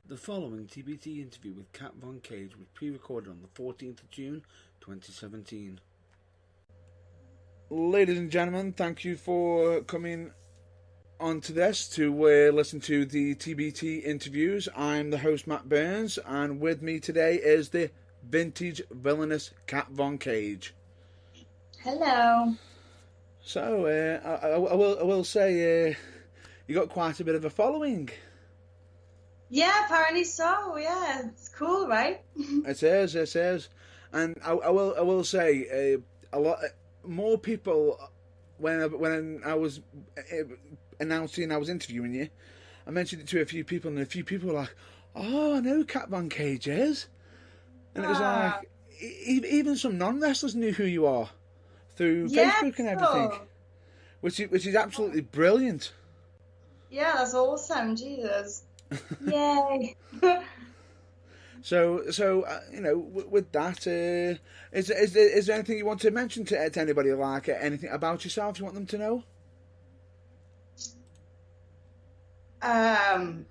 The following TBT interview with Kat Von Kaige was pre-recorded on the 14th of June 2017. Ladies and gentlemen, thank you for coming on to this to listen to the TBT interviews. I'm the host, Matt Burns, and with me today is the vintage villainous Kat Von Kaige. Hello. So, I will say you got quite a bit of a following. Yeah, apparently so. Yeah, it's cool, right? It is, and I will say a lot more people when I was announcing I was interviewing you, I mentioned it to a few people, and a few people were like, "Oh, I know who Kat Von Kaige is," and it was like even some non-wrestlers knew who you are through Facebook and everything, which is absolutely brilliant. Yeah, that's awesome. Jesus. Yay. So with that, is there anything you want to mention to anybody, like anything about yourself you want them to know? Um.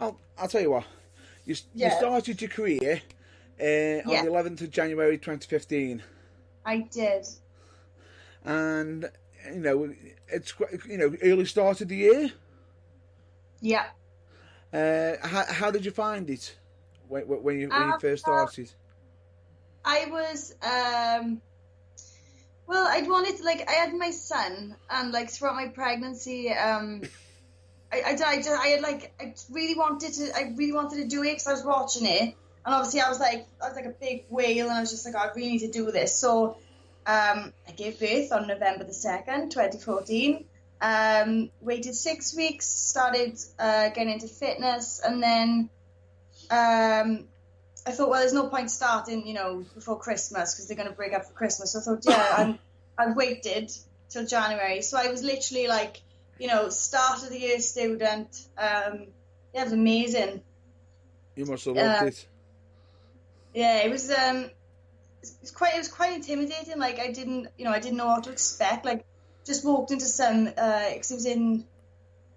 I'll tell you what. You started your career on the 11th of January 2015. I did. And it's early start of the year. Yeah. How did you find it when you first started? I was well, I wanted to, I had my son, and throughout my pregnancy, I really wanted to do it because I was watching it, and obviously I was like a big whale, and I was just like, I really need to do this. So I gave birth on November the 2nd, 2014. Waited 6 weeks, started getting into fitness, and then I thought, well, there's no point starting, before Christmas because they're going to break up for Christmas. So I thought, I waited till January. So I was literally start of the year student. It was amazing. You must have loved it. Yeah, it was quite intimidating. I didn't know what to expect. Just walked into some, because it was in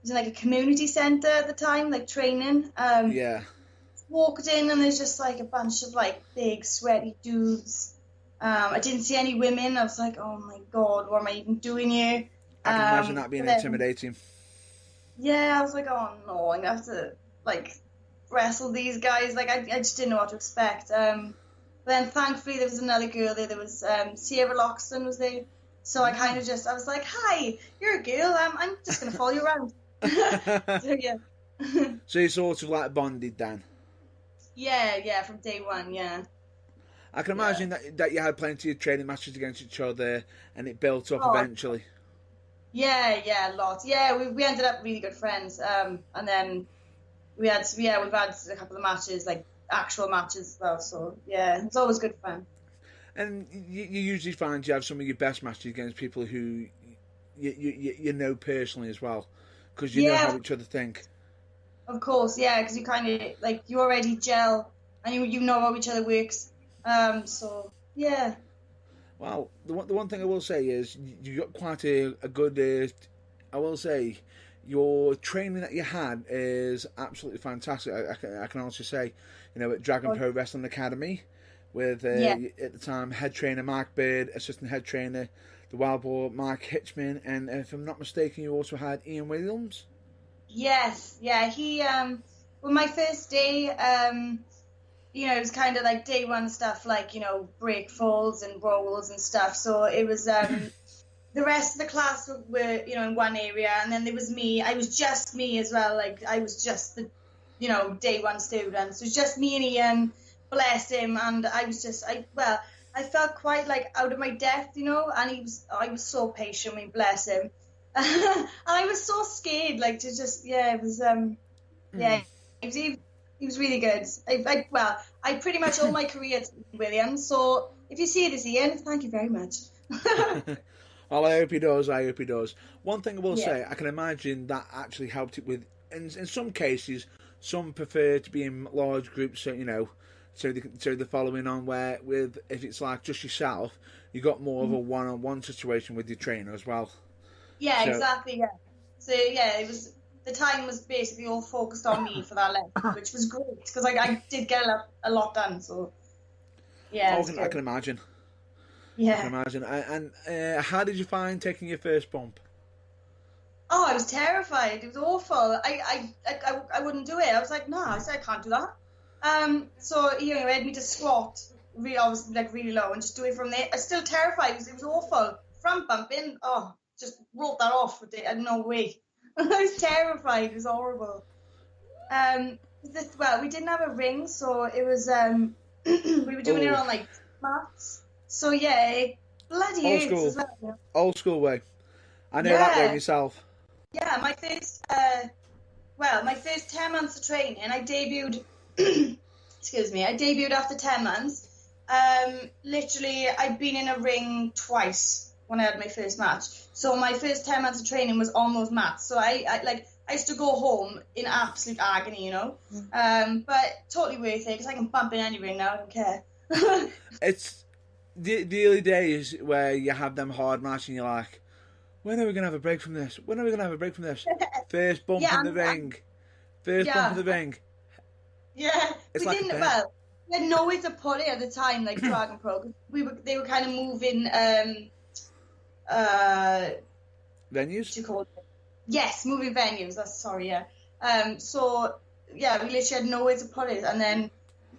a community centre at the time, training. Yeah. Walked in, and there's just a bunch of big sweaty dudes. I didn't see any women. I was like, oh my god, what am I even doing here? I can imagine that being intimidating. Yeah, I was like, oh no, I'm gonna have to wrestle these guys. I just didn't know what to expect. But then thankfully there was another girl there. There was Sierra Loxton was there. So I kind of I was like, hi, you're a girl. I'm just gonna follow you around. So yeah. So you sort of bonded then. Yeah, from day one, yeah. I can imagine that you had plenty of training matches against each other, and it built up eventually. Yeah, a lot. Yeah, we ended up really good friends. And then we've had a couple of matches, actual matches as well. So yeah, it's always good fun. And you usually find you have some of your best matches against people who you know personally as well, because you know how each other think. Of course, yeah, because you kind of you already gel, and you know how each other works. So yeah. Well, the one thing I will say is you got quite a good. I will say your training that you had is absolutely fantastic. I can honestly say, at Dragon Pro Wrestling Academy, with at the time head trainer Mark Bird, assistant head trainer the Wild Boar Mark Hitchman, and if I'm not mistaken, you also had Ian Williams. Yes, yeah, he my first day, it was kind of day one stuff, break falls and rolls and stuff. So it was the rest of the class were in one area, and then there was me. I was just me as well. I was just the day one student. So it was just me and Ian, bless him, and I was I felt quite out of my depth, and I was so patient. I mean, bless him. And I was so scared, it was, he was really good. I pretty much all my career to William, so if you see this, Ian, thank you very much. Well, I hope he does. One thing I will say, I can imagine that actually helped it with, in some cases, some prefer to be in large groups, so the following on where, if it's just yourself, you got more of a one-on-one situation with your trainer as well. Yeah, exactly, yeah. So, yeah, it was the time was basically all focused on me for that lesson, which was great because I did get a lot done. So yeah, I can imagine. Yeah. I can imagine. And how did you find taking your first bump? Oh, I was terrified. It was awful. I wouldn't do it. I was like, no, I said I can't do that. So he had me to squat, obviously like really low, and just do it from there. I was still terrified because it was awful. Front bumping, just wrote that off. I had no way. I was terrified. It was horrible. We didn't have a ring, so it was we were doing it on like mats. So yeah, it bloody old hurts school, as well. old school way. I know that way myself. Yeah, my first 10 months of training, I debuted. Excuse me, I debuted after 10 months. Literally, I'd been in a ring twice when I had my first match. So my first 10 months of training was on those mats. So I used to go home in absolute agony, but totally worth it because I can bump in any ring now. I don't care. It's the early days where you have them hard matches and you're like, when are we going to have a break from this? When are we going to have a break from this? First bump in the ring. First bump in the ring. Yeah. It's we had nowhere to put it at the time, like Dragon Pro. They were kind of moving venues? What do you call it? Yes, moving venues. So yeah, we literally had nowhere to put it. And then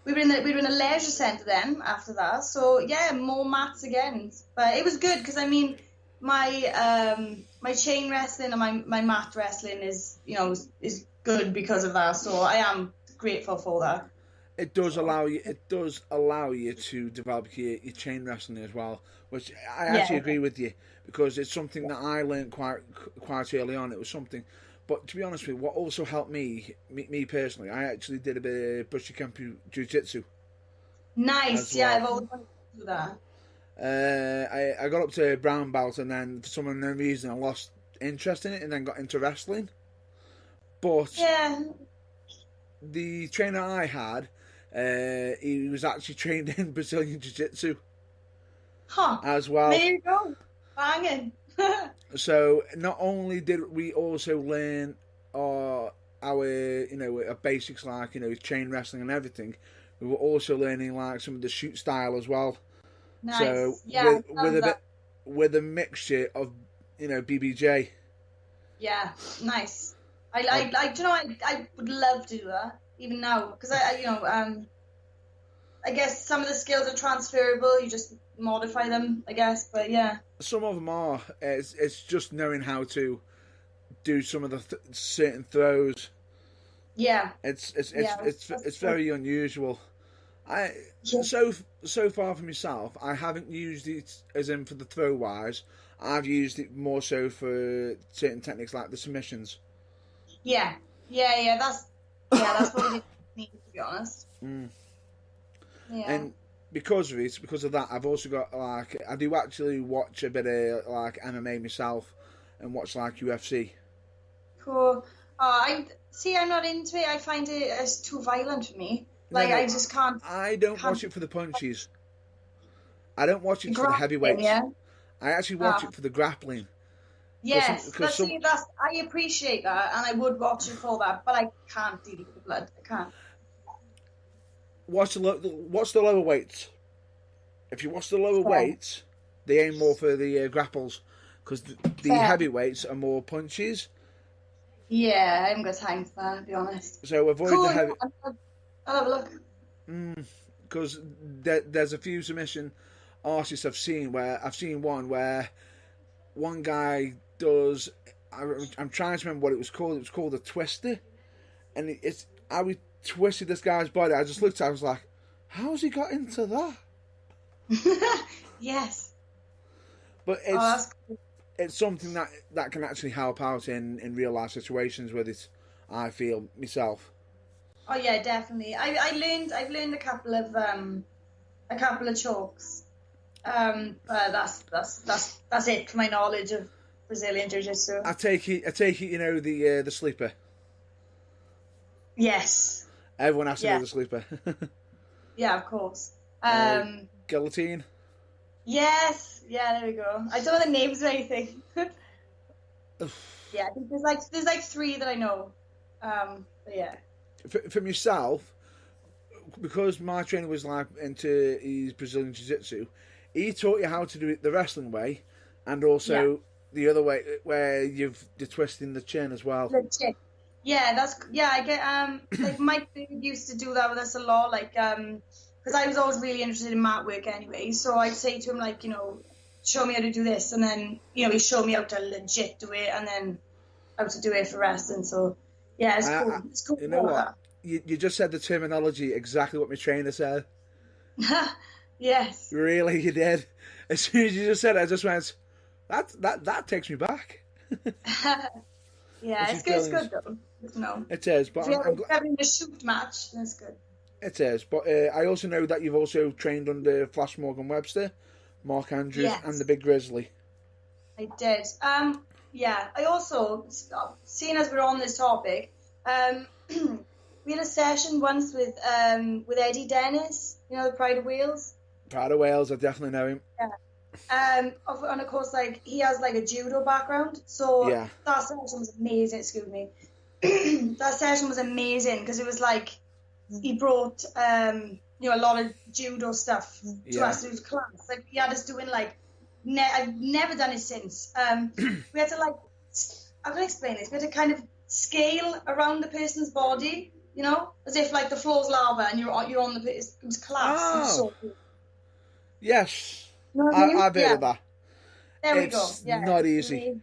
we were in a leisure centre then after that. So yeah, more mats again. But it was good because my chain wrestling and my mat wrestling is good because of that. So I am grateful for that. It does allow you to develop your chain wrestling as well, which I actually agree with you because it's something that I learned quite early on. It was something, but to be honest with you, what also helped me personally, I actually did a bit of Bushi Kempu Jiu-Jitsu. Nice, yeah, I've always wanted to do that. I got up to brown belt and then for some unknown reason I lost interest in it and then got into wrestling. But the trainer I had, he was actually trained in Brazilian Jiu-Jitsu as well. There you go, banging. So not only did we also learn our basics like chain wrestling and everything, we were also learning like some of the shoot style as well. Nice. So yeah, with a mixture of BBJ. Yeah, nice. I would love to do that even now because I guess some of the skills are transferable. You just modify them, I guess. But yeah, some of them are. It's just knowing how to do some of the certain throws. Yeah, it's very unusual. So far for myself, I haven't used it as in for the throw wise. I've used it more so for certain techniques like the submissions. Yeah. That's what it needs, to be honest. Yeah. And because of that, I've also got I do actually watch a bit of MMA myself and watch UFC. Cool. I'm not into it. I find it as too violent for me. I just can't. I don't watch it for the punches. I don't watch it for the heavyweights. Yeah. I actually watch it for the grappling. Yes, I appreciate that, and I would watch it for that, but I can't deal with the blood. I can't. What's the lower weights? If you watch the lower weights, they aim more for the grapples, because the heavyweights are more punches. Yeah, I haven't got time for that, to be honest. So avoid the heavy. I'll have a look. Because there's a few submission artists I've seen one where one guy does. I'm trying to remember what it was called. It was called a twister, and it's how he twisted this guy's body. I just looked at it, I was like, how's he got into that? Yes. But it's something that can actually help out in real life situations with it, I feel myself. Oh yeah, definitely. I've learned a couple of chokes. But that's it for my knowledge of Brazilian Jiu-Jitsu. I take it you know the sleeper. Yes. Everyone has to know the sleeper. Yeah, of course. Guillotine. Yes. Yeah, there we go. I don't know the names or anything. yeah, I think there's 3 that I know. But yeah. From yourself, because my trainer was like into his Brazilian Jiu-Jitsu, he taught you how to do it the wrestling way, and also the other way where you're twisting the chin as well. Legit. Yeah, I get like Mike used to do that with us a lot, like because I was always really interested in mat work anyway, so I'd say to him like, show me how to do this, and then he'd show me how to legit do it, and then how to do it for wrestling. So yeah, it's cool. It's cool. You know what? You just said the terminology exactly what my trainer said. Yes. Really, you did. As soon as you just said it, I just went, that takes me back. Yeah, it's good though. It is, but if you're having a shoot match, then it's good. It is, but I also know that you've also trained under Flash Morgan Webster, Mark Andrews, and the Big Grizzly. I did. Yeah, I also, seeing as we're on this topic, we had a session once with Eddie Dennis, the Pride of Wales. Pride of Wales, I definitely know him. Yeah. And of course, like, he has like a judo background, so that session was amazing. Excuse me. That session was amazing because it was like he brought a lot of judo stuff to us to his class. Like, he had us doing like I've never done it since. We had to like, how can I explain this? We had to kind of scale around the person's body, as if like the floor's lava and you're on the person's class. Oh. It was so cool. Yes. I've heard of that. There we go. Yeah, not easy.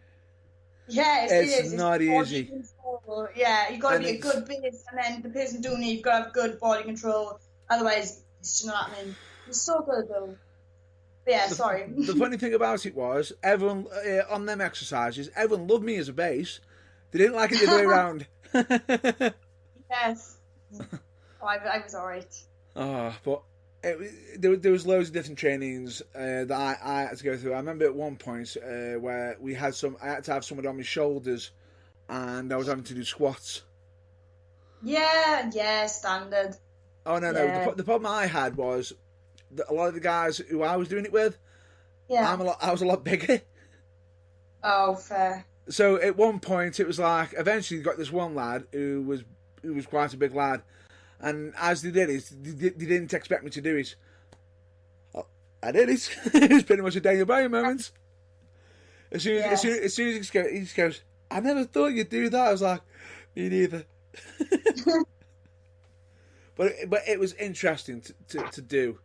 Yeah, it's not easy. Control. Yeah, you've got to be a good base, and then the person doing it, you've got to have good body control. Otherwise, it's just not happening. It's so good though. But yeah, sorry. The funny thing about it was, everyone on them exercises, everyone loved me as a base. They didn't like it the other way around. Yes. I was alright. But there was loads of different trainings that I had to go through. I remember at one point where I had to have someone on my shoulders, and I was having to do squats. Yeah, standard. Oh no! The problem I had was that a lot of the guys who I was doing it with, I was a lot bigger. Oh, fair. So at one point it was like, eventually you got this one lad who was quite a big lad. And as they did it, they didn't expect me to do it. I did it. It was pretty much a Daniel Bryan moment. As soon as he just goes, I never thought you'd do that. I was like, me neither. But it was interesting to do.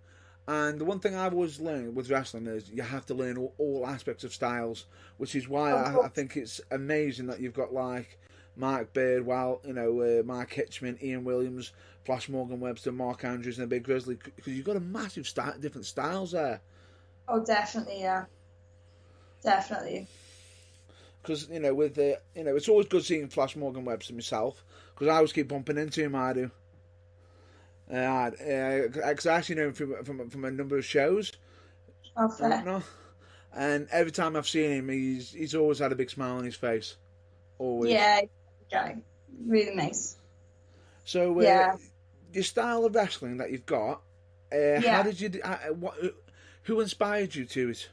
And the one thing I've always learned with wrestling is you have to learn all aspects of styles, which is why I think it's amazing that you've got like Mark Baird, Mark Hitchman, Ian Williams, Flash Morgan Webster, Mark Andrews, and the Big Grizzly, because you've got a massive different styles there. Oh, definitely, yeah, definitely. Because it's always good seeing Flash Morgan Webster myself, because I always keep bumping into him. I do. Because I actually know him from a number of shows. Okay. And every time I've seen him, he's always had a big smile on his face. Always. Yeah, really nice. So, your style of wrestling that you've got, how did you? Who inspired you to it?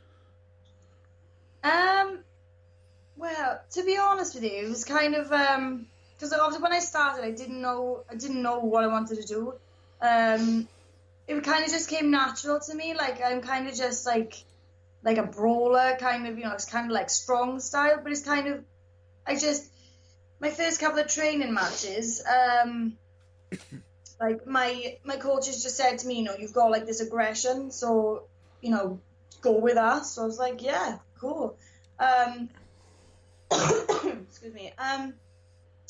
Well, to be honest with you, it was kind of because obviously when I started, I didn't know what I wanted to do. It kind of just came natural to me. Like, I'm kind of just like a brawler, kind of, it's kind of like strong style, but it's kind of, my first couple of training matches, like my coaches just said to me, you've got like this aggression, so, go with us. So I was like, yeah, cool. Excuse me. And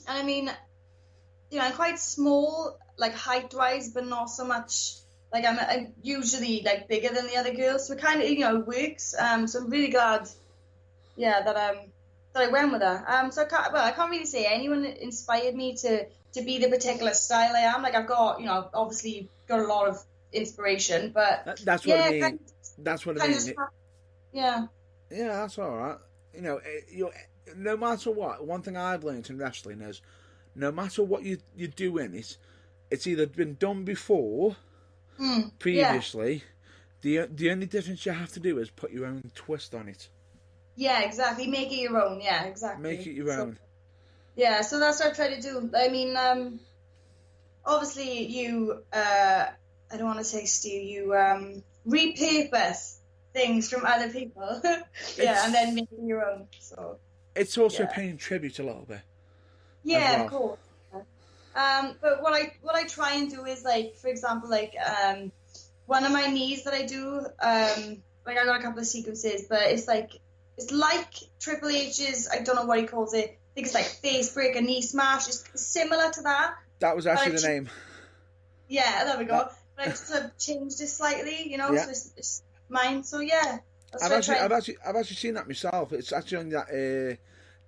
I mean, I'm quite small, like height-wise, but not so much. Like, I'm usually like bigger than the other girls, so it kind of, it works. So I'm really glad, that I went with her. So I can't really say anyone inspired me to be the particular style I am. Like, I've got, obviously got a lot of inspiration, but that's what I mean. That's what I mean. Yeah, that's all right. No matter what, one thing I've learned in wrestling is, no matter what you're doing, it's either been done before, previously. The only difference you have to do is put your own twist on it. Yeah, exactly. Make it your own. Yeah, Make exactly. it your So own. yeah, so that's what I try to do. I mean, obviously you I don't want to say steal, you repurpose things from other people. Yeah, and then It's make it your own. So it's also yeah. paying tribute a little bit as Yeah, of well. course. But what I try and do is like, for example, like one of my knees that I do, like I got a couple of sequences, but it's like Triple H's. I don't know what he calls it. I think it's like face break, a knee smash. It's similar to that, That was but actually the name. yeah, there we That go. But I've sort of changed it slightly, yeah. so it's mine. So yeah, that's what I try and I've actually seen that myself. It's actually on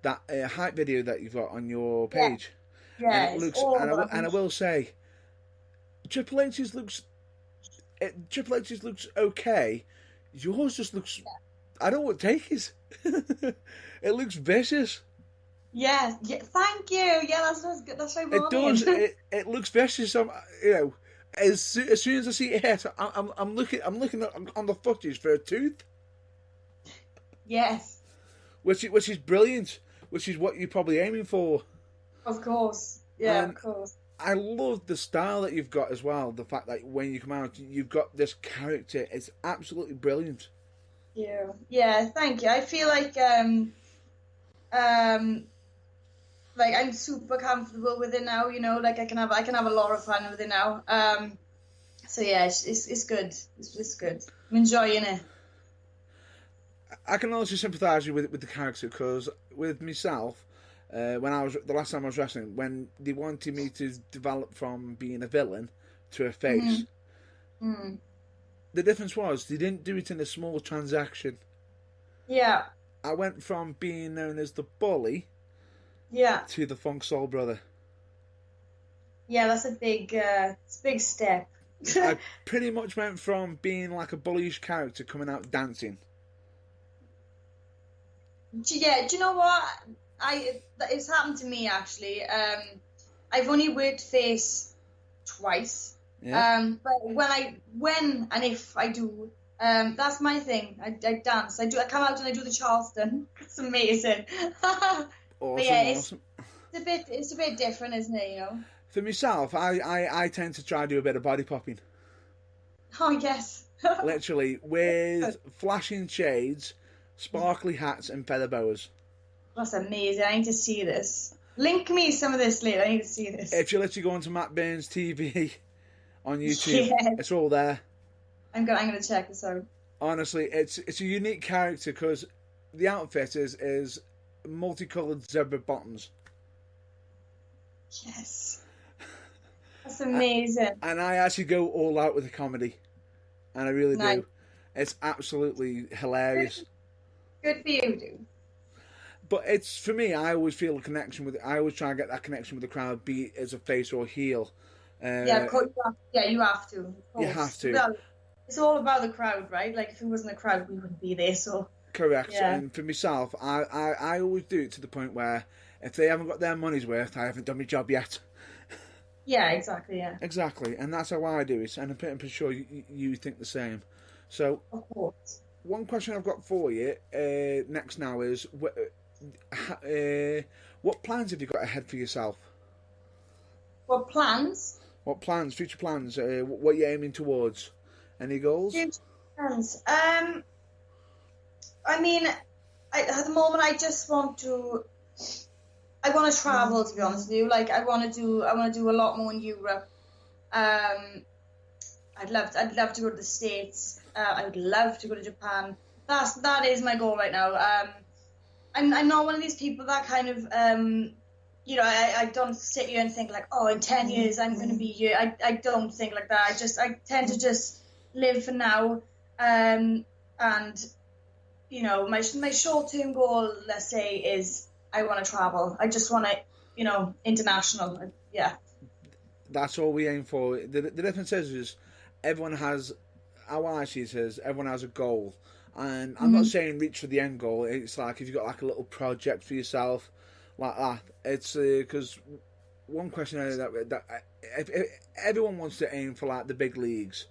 that hype video that you've got on your yeah, page, and yeah. it It's looks. all And about I me. will say, Triple H's looks. Triple H's looks okay. Yours just looks. I don't know what take is. It looks vicious. Yeah, yeah. Thank you. Yeah, that's good. That's my It does. morning. It looks vicious. You know, as soon as I see it hit, I'm looking on the footage for a tooth, Yes, which is brilliant. Which is what you're probably aiming for. of course. Yeah, of And course. I love the style that you've got as well. The fact that when you come out, you've got this character. It's absolutely brilliant. Yeah. Yeah, thank you. I feel um like I'm super comfortable with it now, like I can have a lot of fun with it now. So yeah, it's good. It's good. I'm enjoying it. I can also sympathise with the character because with myself, when I was the last time I was wrestling, when they wanted me to develop from being a villain to a face, Mm. Mm. the difference was they didn't do it in a small transaction. Yeah. I went from being known as the bully Yeah. to the Funk Soul Brother. Yeah, that's it's a big step. I pretty much went from being like a bullyish character coming out dancing. Yeah, do you know what? It's happened to me actually. I've only worked face twice. Yeah. But when and if I do, that's my thing. I dance. I come out and I do the Charleston. It's amazing. But Awesome, yeah, awesome. it's a bit different, isn't it? For myself, I tend to try to do a bit of body popping. Oh yes. Literally, with flashing shades, sparkly hats, and feather boas. That's amazing. I need to see this. Link me some of this later. I need to see this. If you literally go onto Matt Burns TV on YouTube, Yes. it's all there. I'm gonna check this out. Honestly, it's a unique character because the outfit is multicoloured zebra bottoms. Yes. That's amazing. And I actually go all out with the comedy. And I really Nice. do. It's absolutely hilarious. Good for you, dude. But it's, for me, I always feel a connection with, I always try and get that connection with the crowd, be it as a face or a heel. Yeah, of course. You have to. Of You course. have to. Well, it's all about the crowd, right? Like if it wasn't a crowd, we wouldn't be there. So Correct. yeah. And for myself, I always do it to the point where if they haven't got their money's worth, I haven't done my job yet. Yeah, exactly. Yeah, Exactly. And that's how I do it. And I'm pretty sure you think the same. So, of course. one question I've got for you next now is what plans have you got ahead for yourself? What plans? What plans, future plans? What you're aiming towards? Any goals? Future plans. I mean, at the moment, I just want to. I want to travel. To be honest with you, like I want to do a lot more in Europe. I'd love to go to the States. I would love to go to Japan. That is my goal right now. I'm not one of these people that kind of I don't sit here and think like, oh, in 10 years I'm going to be here. I don't think like that. I tend to just live for now. And my short term goal, let's say, is I want to travel. I just want to, international. Yeah. That's all we aim for. The difference is everyone has, how I see it is, everyone has a goal. And I'm not saying reach for the end goal. It's like if you've got like a little project for yourself, like that. It's because one question that if everyone wants to aim for like the big leagues.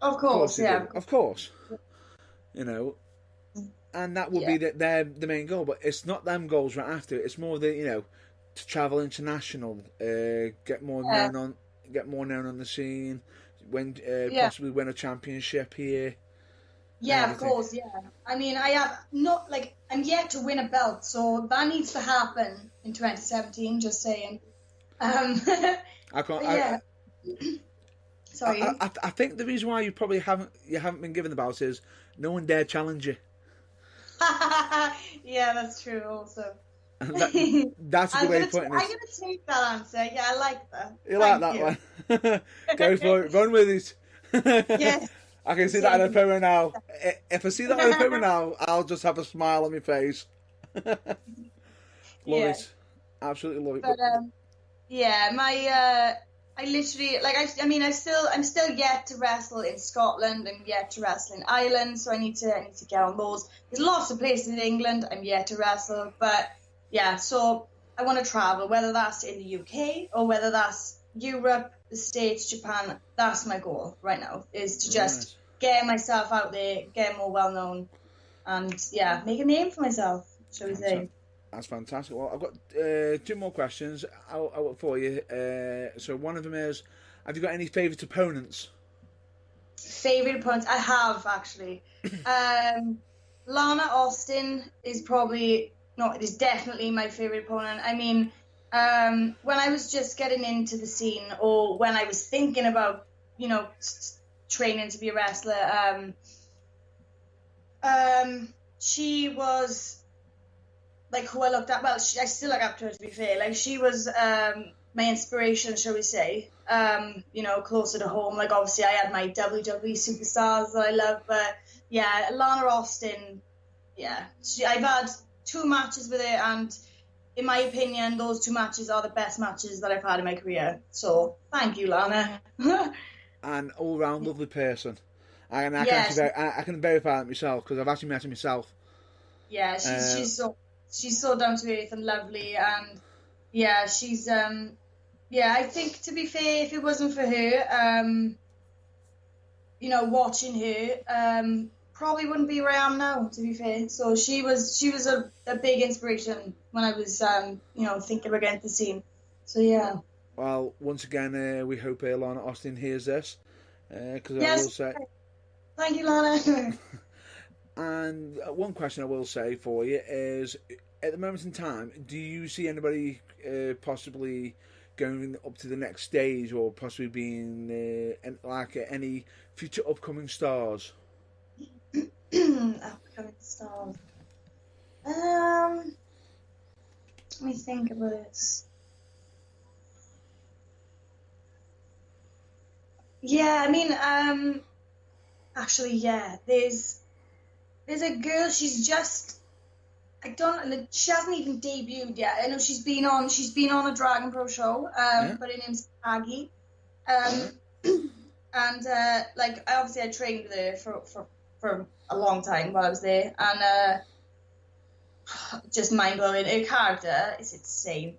Of course, yeah. Of course. and that would be the main goal. But it's not them goals right after. It's more the to travel international, get more known on the scene, possibly win a championship here. Yeah, of course. Yeah, I mean, I'm yet to win a belt, so that needs to happen in 2017. Just saying. I can't. Sorry. I think the reason why you probably haven't been given the belt is no one dare challenge you. Yeah, that's true. Also. That's a good way of putting it. I'm going to take that answer. Yeah, I like that. You like that one? Go for it. Run with it. Yes. I can see that in a promo now. If I see that in a promo now, I'll just have a smile on my face. Love it. Absolutely love it. But I literally I'm still yet to wrestle in Scotland. I'm yet to wrestle in Ireland, so I need to get on those. There's lots of places in England I'm yet to wrestle, but yeah, so I want to travel, whether that's in the UK or whether that's Europe, the States, Japan. That's my goal right now, is to just get myself out there, get more well known, and make a name for myself, shall we say. That's fantastic. Well, I've got 2 more questions for you. So one of them is, have you got any favourite opponents? Favourite opponents? I have, actually. Lana Austin is definitely my favourite opponent. I mean, when I was just getting into the scene, or when I was thinking about, training to be a wrestler, she was who I looked at. Well, I still look up to her, to be fair. She was my inspiration, shall we say. Closer to home. Obviously, I had my WWE superstars that I love, but yeah, Lana Austin. Yeah, I've had 2 matches with her, and in my opinion, those 2 matches are the best matches that I've had in my career. So thank you, Lana. An all-round lovely person. I can verify that myself, because I've actually met her myself. Yeah, she's so down to earth and lovely, and she's I think, to be fair, if it wasn't for her, watching her, probably wouldn't be where I am now, to be fair. So she was a big inspiration when I was thinking about getting to the scene. So yeah. Well, once again, we hope Lana Austin hears this, because I will say. Thank you, Lana. And one question I will say for you is, at the moment in time, do you see anybody possibly going up to the next stage, or possibly being any future upcoming stars? Upcoming stars. Let me think about this. Yeah, I mean, actually, yeah. There's a girl. She's just. She hasn't even debuted yet. I know she's been on a Dragon Pro show, but her name's Kaige. And I trained with her for a long time while I was there, and just mind blowing. Her character is insane.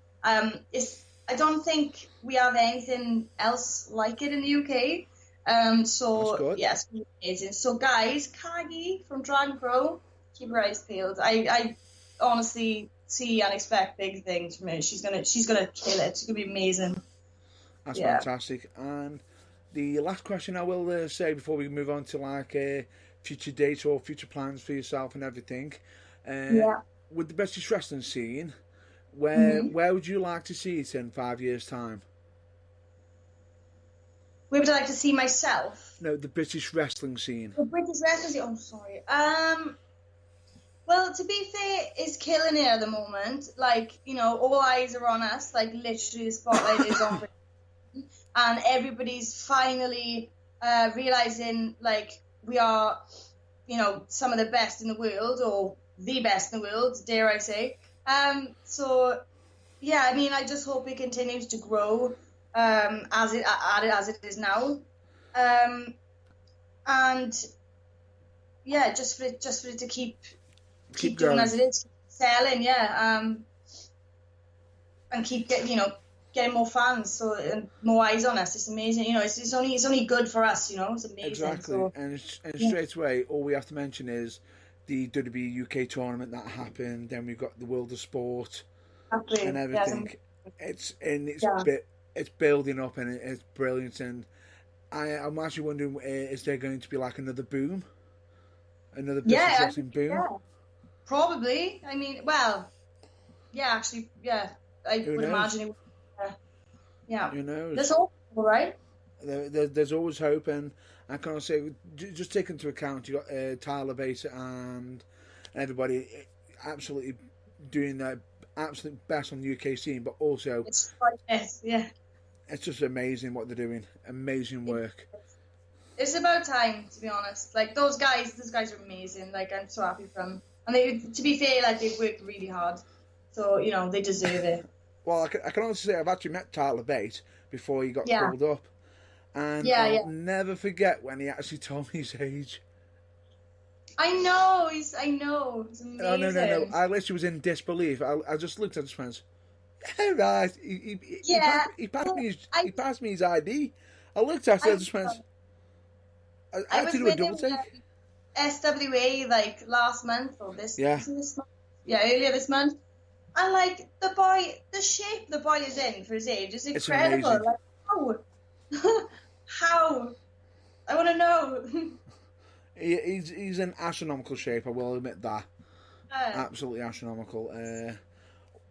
I don't think we have anything else like it in the UK. So yes, amazing. So guys, Kaige from Dragon Pro, keep your eyes peeled. I honestly see and expect big things from her. She's gonna kill it. She's gonna be amazing. That's fantastic. And the last question I will say before we move on to future dates or future plans for yourself and everything. With the British wrestling scene, where would you like to see it in 5 years' time? Where would I like to see myself? No, the British wrestling scene. The British wrestling scene. Oh, sorry. Well, to be fair, it's killing it at the moment. All eyes are on us. Literally, the spotlight is on, and everybody's finally realizing we are, some of the best in the world, or the best in the world, dare I say. So, yeah, I mean, I just hope it continues to grow as it is now, and yeah, just for it to keep doing as it is, selling, and keep getting more fans, and more eyes on us. It's amazing, It's only good for us, It's amazing. Exactly, so, and straight away, all we have to mention is the WWE UK tournament that happened. Then we've got the World of Sport Exactly. and everything. It's building up and it's brilliant. And I'm actually wondering, is there going to be like another boom, another business wrestling boom? Yeah, probably. I mean, well, yeah, actually, yeah. I would imagine it would. Yeah. Who knows? That's all right. There's always hope, and I can't say, just take into account you got Tyler Bate and everybody absolutely doing their absolute best on the UK scene, but also it's just amazing what they're doing. Amazing work. It's about time, to be honest. Like those guys are amazing. Like I'm so happy for them, and they, to be fair, like they've worked really hard, so you know they deserve it. Well, I can honestly say I've actually met Tyler Bate before he got called up. And I'll never forget when he actually told me his age. I know. It's amazing. Oh, no. I literally was in disbelief. I just looked at his friends. Yeah, right. He passed me his ID. I looked at it and just went... I had to do a double take. SWA, like, last month or this month? Yeah, earlier this month. And, like, the shape the boy is in for his age is incredible. It's like, how? How? I want to know. He's in astronomical shape, I will admit that. Absolutely astronomical.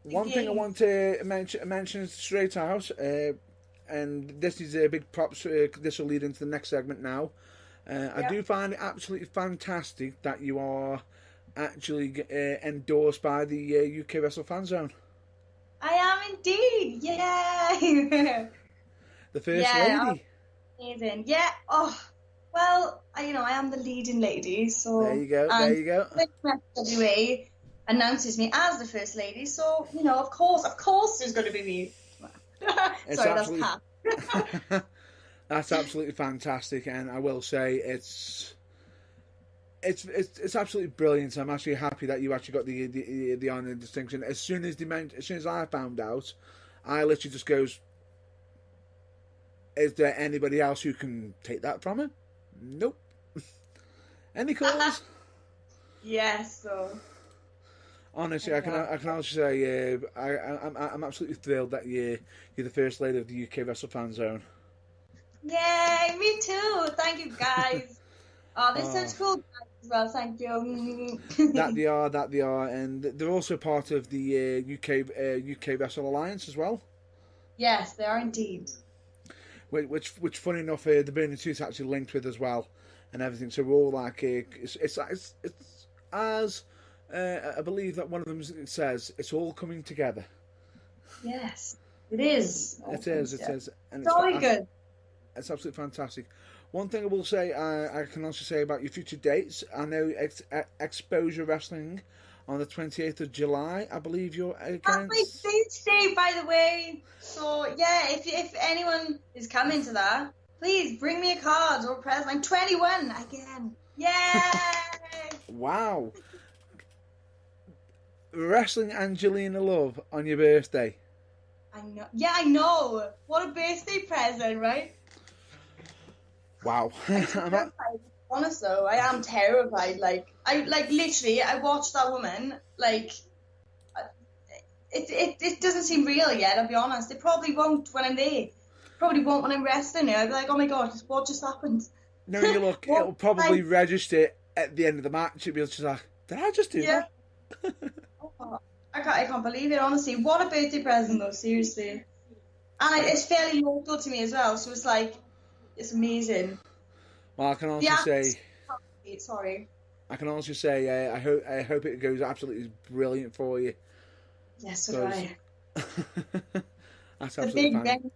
One thing I want to mention straight out, and this is a big props, this will lead into the next segment now. I do find it absolutely fantastic that you are actually endorsed by the UK Wrestle Fan Zone. I am indeed, yay! The first lady. Amazing, yeah. Oh, well, I am the leading lady, so there you go. SWA announces me as the first lady, so of course, there's going to be me. Sorry, that's Pat. That's absolutely fantastic, and I will say it's absolutely brilliant. I'm actually happy that you actually got the honour and distinction. As soon as I found out, I literally just goes, is there anybody else who can take that from her? Nope. Any calls? Yes. So. Honestly, I can also say I'm absolutely thrilled that you're the first lady of the UK Wrestle Fan Zone. Yay! Me too. Thank you, guys. Oh, they're such cool guys as well. Thank you. that they are, and they're also part of the UK Wrestle Alliance as well. Yes, they are indeed. Which funny enough, the Burning Tooth's actually linked with as well, and everything. So we're all like, it's as I believe that one of them says, it's all coming together. Yes, it is. It is, and it's really good. It's absolutely fantastic. One thing I will say, I can also say about your future dates. I know Exposure Wrestling on the 28th of July, I believe you're against. That's my birthday, by the way. So yeah, if anyone is coming to that, please bring me a card or a present. I'm 21 again. Yay! Wow. Wrestling Angelina Love on your birthday. I know. Yeah, I know. What a birthday present, right? Wow. Honest though, I am terrified. Literally, I watched that woman. It doesn't seem real yet. I'll be honest. It probably won't when I'm there. Probably won't when I'm wrestling. I'll be like, oh my god, what just happened? No, you look. It'll probably register at the end of the match. It'll be just like, did I just do that? Oh, I can't believe it. Honestly, what a birthday present though. Seriously, and it's fairly local to me as well. So it's like, it's amazing. Well, I can also say. Sorry. I can also say I hope it goes absolutely brilliant for you. Yes, so do I. That's absolutely fantastic.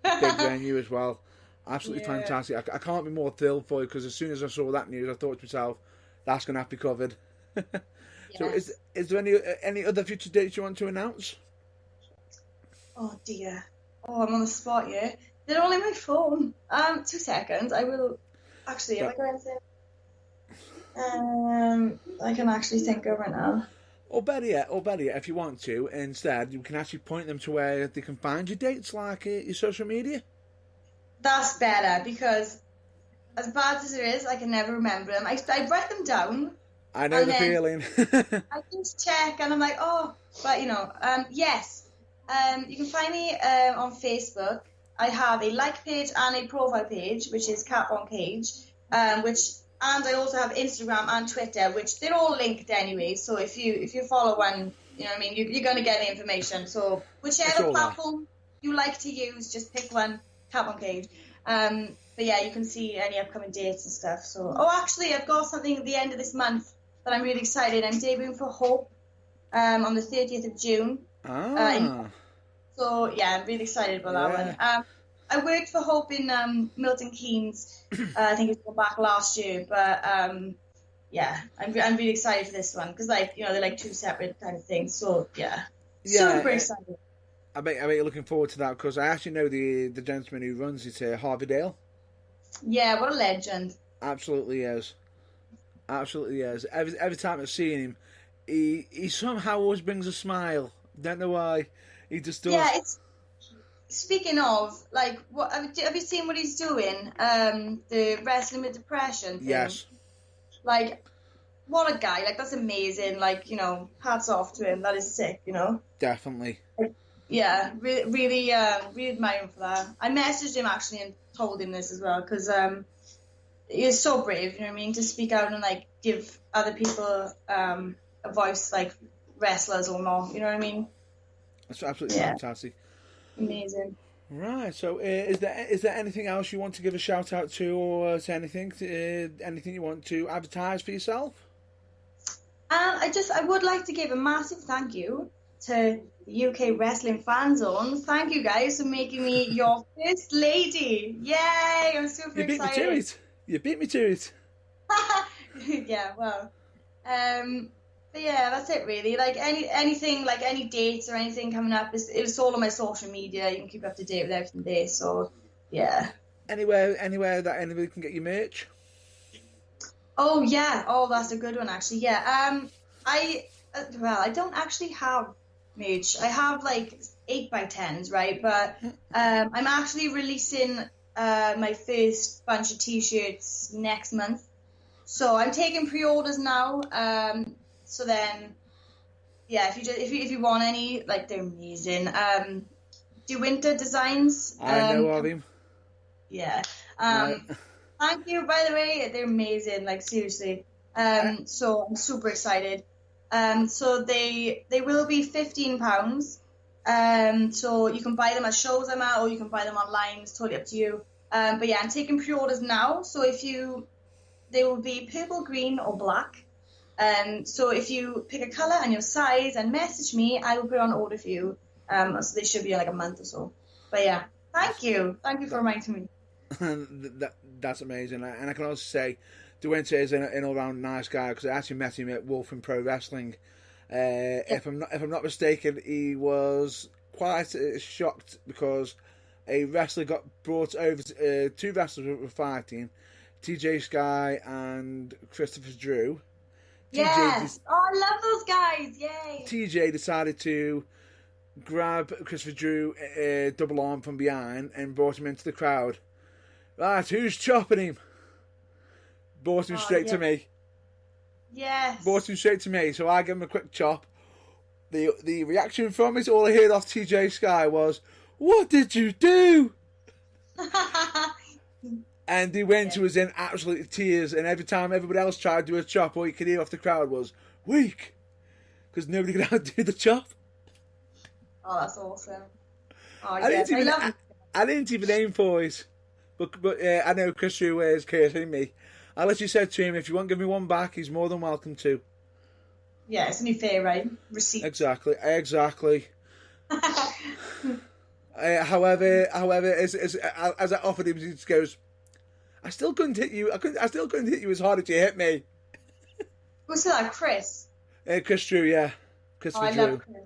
Big venue as well. Absolutely fantastic. I can't be more thrilled for you because as soon as I saw that news, I thought to myself, that's going to have to be covered. So, is there any other future dates you want to announce? Oh dear. Oh, I'm on the spot. Yeah. They're all in my phone. 2 seconds. I will actually. Am I going to? I can actually think of it now. Or better yet, if you want to, instead, you can actually point them to where they can find your dates, like your social media. That's better because, as bad as it is, I can never remember them. I write them down. I know And the then feeling. I just check and I'm like, oh, but yes. You can find me on Facebook. I have a like page and a profile page, which is Cat on Cage, and I also have Instagram and Twitter, which they're all linked anyway. So if you follow one, you know what I mean, you're going to get the information. So It's whichever all there. platform you like to use, just pick one, Cat on Cage. But yeah, you can see any upcoming dates and stuff. So, oh, actually, I've got something at the end of this month that I'm really excited. I'm debuting for Hope on the 30th of June. So yeah, I'm really excited about that one. I worked for Hope in Milton Keynes. I think it was back last year, but yeah, I'm really excited for this one because they're like two separate kind of things. So yeah, super excited. I bet you're looking forward to that because I actually know the gentleman who runs it, Harvey Dale. Yeah, what a legend. Absolutely is. Absolutely is. Every time I've seen him, he somehow always brings a smile. Don't know why. He just does. Yeah, speaking of, like, what have you seen what he's doing? The wrestling with depression thing. Yes. Like, what a guy! Like, that's amazing. Like, hats off to him. That is sick. Definitely. Yeah, really, really, really admire him for that. I messaged him actually and told him this as well because he's so brave. You know what I mean? To speak out and like give other people a voice, like wrestlers or not. You know what I mean? That's absolutely fantastic. Amazing. Right. So, is there anything else you want to give a shout out to, or to anything you want to advertise for yourself? I would like to give a massive thank you to the UK Wrestling Fan Zone. Thank you guys for making me your first lady. Yay! I'm super excited. You beat me to it. Yeah. Well. But yeah, that's it really. Like anything, like any dates or anything coming up, it's all on my social media. You can keep up to date with everything there. So yeah. Anywhere that anybody can get your merch. Oh yeah. Oh, that's a good one actually. Yeah. I don't actually have merch. I have like 8x10s, right? But I'm actually releasing my first bunch of t-shirts next month. So I'm taking pre-orders now. So then, yeah, if you want any, like, they're amazing. Do Winter Designs. I know of him. Yeah. Thank you, by the way. They're amazing, like, seriously. So I'm super excited. So they will be £15. So you can buy them at shows I'm at, or you can buy them online. It's totally up to you. But yeah, I'm taking pre-orders now. So they will be purple, green, or black. So if you pick a colour and your size and message me, I will put it on order for you. So they should be in like a month or so. But yeah, thank you for reminding me. That's amazing. And I can also say, Duente is an all-round nice guy because I actually met him at Wolf and Pro Wrestling. If I'm not mistaken, he was quite shocked because a wrestler got brought over. Two wrestlers were fighting, TJ Sky and Christopher Drew. Yes. I love those guys. Yay. TJ decided to grab Christopher Drew double arm from behind and brought him into the crowd. Right, who's chopping him? Brought him straight to me. Yes. Brought him straight to me, so I gave him a quick chop. The reaction from it, all I heard off TJ Sky was, "What did you do?" And he was in absolute tears, and every time everybody else tried to do a chop, all you could hear off the crowd was, "Weak," because nobody could outdo the chop. Oh, that's awesome. Oh, I didn't even aim for it, but I know Chris Drew is cursing me. I literally said to him, if you won't give me one back, he's more than welcome to. Yeah, it's only fair, right? Receipt. Exactly. However, as I offered him, he just goes, I still couldn't hit you. I still couldn't hit you as hard as you hit me. Who's that, Chris? Chris Drew, yeah. Christopher Drew. Love Chris.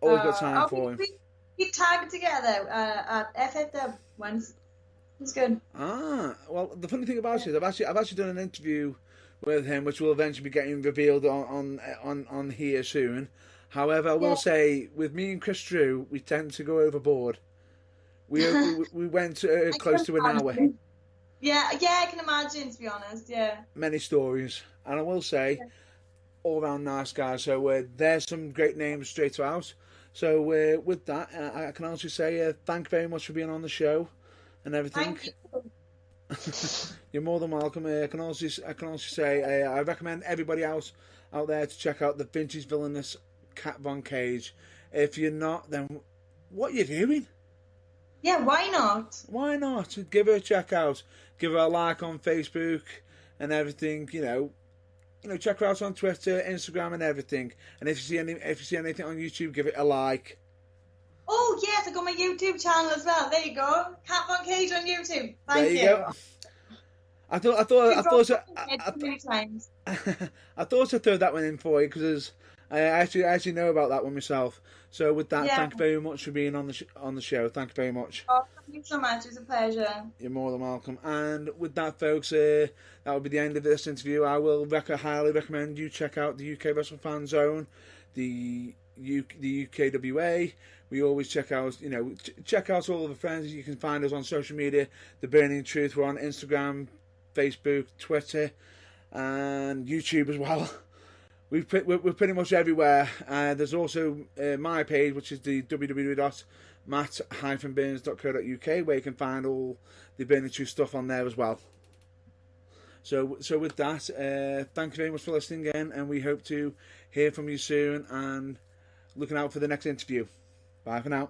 Always got time for him. We tagged together at FFW once. It's good. Well, the funny thing about it is I've actually done an interview with him, which will eventually be getting revealed on here soon. However, I will say, with me and Chris Drew, we tend to go overboard. We went close to an hour. Yeah, I can imagine, to be honest, yeah. Many stories. And I will say, all round nice guy. So there's some great names straight out. So with that, I can also say thank you very much for being on the show and everything. Thank you. You're more than welcome. I can also say I recommend everybody else out there to check out the vintage villainous Kat Von Kaige. If you're not, then what are you doing? Yeah, why not? Why not? Give her a check out. Give her a like on Facebook and everything. Check her out on Twitter, Instagram, and everything. And if you see anything on YouTube, give it a like. Oh yes, I got my YouTube channel as well. There you go, Kat Von Kaige on YouTube. Thank you. Go. I thought I'd throw that one in for you because I actually know about that one myself. So with that, thank you very much for being on the show. Thank you very much. Oh, thank you so much. It's a pleasure. You're more than welcome. And with that, folks, that will be the end of this interview. I will highly recommend you check out the UK Wrestling Fan Zone, the UKWA. We always check out, check out all of the friends. You can find us on social media. The Burning Truth. We're on Instagram, Facebook, Twitter, and YouTube as well. We're pretty much everywhere. There's also my page, which is the www.matt-burns.co.uk, where you can find all the Burning Truth stuff on there as well. So with that, thank you very much for listening again, and we hope to hear from you soon, and looking out for the next interview. Bye for now.